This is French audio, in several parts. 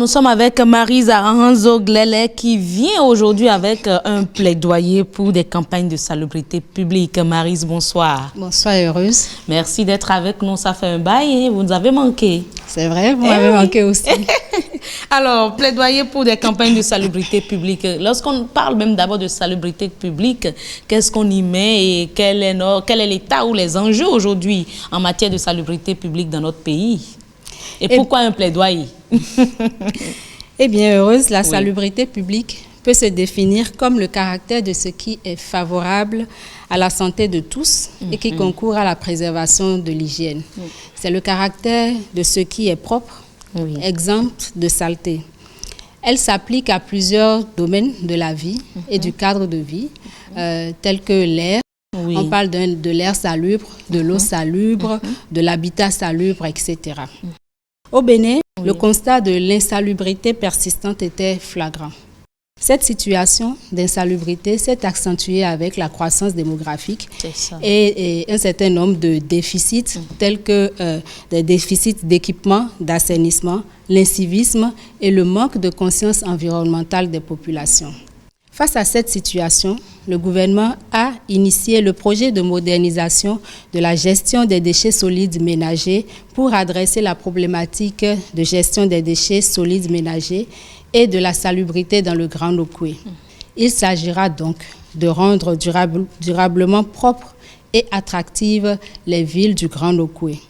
nous sommes avec Maryse Aranzo-Glele qui vient aujourd'hui avec un plaidoyer pour des campagnes de salubrité publique. Maryse, bonsoir. Bonsoir, heureuse. Merci d'être avec nous. Ça fait un bail, vous nous avez manqué. C'est vrai, vous m'avez manqué aussi. Alors, plaidoyer pour des campagnes de salubrité publique. Lorsqu'on parle même d'abord de salubrité publique, qu'est-ce qu'on y met et quel est l'état ou les enjeux aujourd'hui en matière de salubrité publique dans notre pays? Et pourquoi un plaidoyer? Eh bien, heureuse, la salubrité publique peut se définir comme le caractère de ce qui est favorable à la santé de tous et qui concourt à la préservation de l'hygiène. C'est le caractère de ce qui est propre, exempt de saleté. Elle s'applique à plusieurs domaines de la vie et du cadre de vie, tels que l'air. On parle de l'air salubre, de l'eau salubre, de l'habitat salubre, etc. Au Bénin, le constat de l'insalubrité persistante était flagrant. Cette situation d'insalubrité s'est accentuée avec la croissance démographique et un certain nombre de déficits tels que des déficits d'équipement, d'assainissement, l'incivisme et le manque de conscience environnementale des populations. Face à cette situation, le gouvernement a initié le projet de modernisation de la gestion des déchets solides ménagers pour adresser la problématique de gestion des déchets solides ménagers et de la salubrité dans le Grand Nokoué. Il s'agira donc de rendre durablement propres et attractives les villes du Grand Nokoué,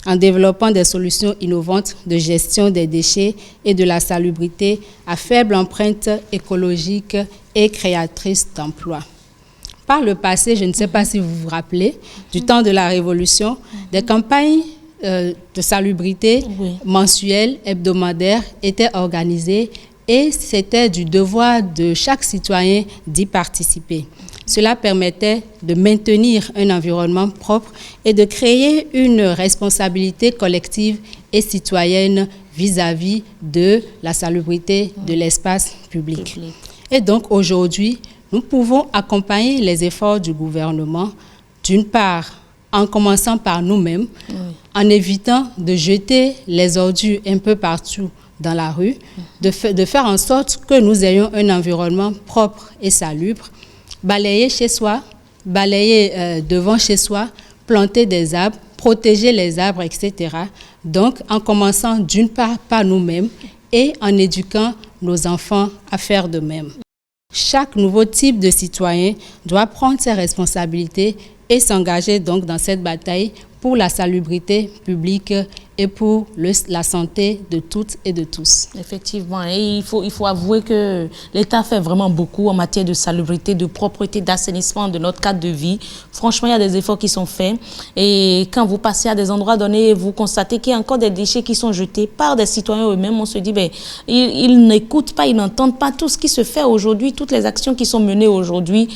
en développant des solutions innovantes de gestion des déchets et de la salubrité à faible empreinte écologique et créatrice d'emplois. Par le passé, je ne sais pas si vous vous rappelez, du temps de la Révolution, des campagnes de salubrité mensuelles, hebdomadaires étaient organisées et c'était du devoir de chaque citoyen d'y participer. Cela permettait de maintenir un environnement propre et de créer une responsabilité collective et citoyenne vis-à-vis de la salubrité de l'espace public. Et donc aujourd'hui, nous pouvons accompagner les efforts du gouvernement, d'une part en commençant par nous-mêmes, en évitant de jeter les ordures un peu partout dans la rue, de faire en sorte que nous ayons un environnement propre et salubre, balayer chez soi, balayer devant chez soi, planter des arbres, protéger les arbres, etc. Donc, en commençant d'une part par nous-mêmes et en éduquant nos enfants à faire de même. Chaque nouveau type de citoyen doit prendre ses responsabilités et s'engager donc dans cette bataille pour la salubrité publique et pour la santé de toutes et de tous. Effectivement, et il faut avouer que l'État fait vraiment beaucoup en matière de salubrité, de propreté, d'assainissement de notre cadre de vie. Franchement, il y a des efforts qui sont faits. Et quand vous passez à des endroits donnés, vous constatez qu'il y a encore des déchets qui sont jetés par des citoyens eux-mêmes. On se dit, ben, ils n'écoutent pas, ils n'entendent pas tout ce qui se fait aujourd'hui, toutes les actions qui sont menées aujourd'hui.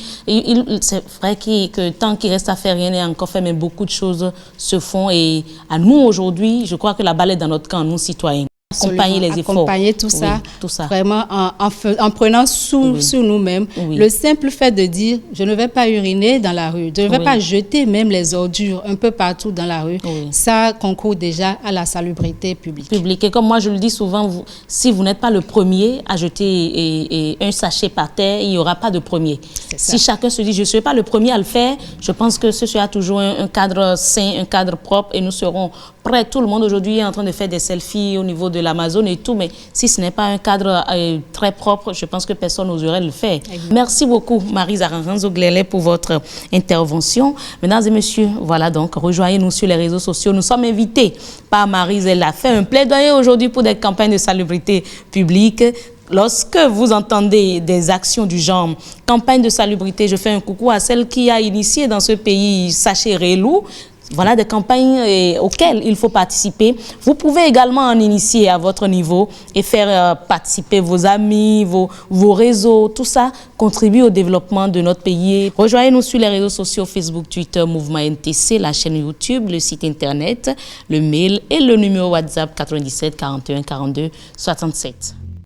C'est vrai que tant qu'il reste à faire, rien n'est encore fait, mais beaucoup de choses se font. Et à nous, aujourd'hui, je crois que la balle est dans notre camp, nous, citoyens. Accompagner les efforts. Accompagner tout ça, vraiment en prenant sur nous-mêmes. Le simple fait de dire, je ne vais pas uriner dans la rue, je ne vais pas jeter même les ordures un peu partout dans la rue, ça concourt déjà à la salubrité publique. Et comme moi, je le dis souvent, si vous n'êtes pas le premier à jeter un sachet par terre, il n'y aura pas de premier. Si chacun se dit, je ne serai pas le premier à le faire, je pense que ce sera toujours un cadre sain, un cadre propre et nous serons prêts. Tout le monde aujourd'hui est en train de faire des selfies au niveau de l'Amazon et tout, mais si ce n'est pas un cadre très propre, je pense que personne n'oserait le faire. Merci beaucoup, Maryse Aranzo-Glele, pour votre intervention. Mesdames et messieurs, voilà donc, rejoignez-nous sur les réseaux sociaux. Nous sommes invités par Maryse. Elle a fait un plaidoyer aujourd'hui pour des campagnes de salubrité publique. Lorsque vous entendez des actions du genre campagne de salubrité, je fais un coucou à celle qui a initié dans ce pays Sachet Relou. Voilà des campagnes auxquelles il faut participer. Vous pouvez également en initier à votre niveau et faire participer vos amis, vos réseaux. Tout ça contribue au développement de notre pays. Rejoignez-nous sur les réseaux sociaux Facebook, Twitter, Mouvement NTC, la chaîne YouTube, le site internet, le mail et le numéro WhatsApp 97 41 42 67.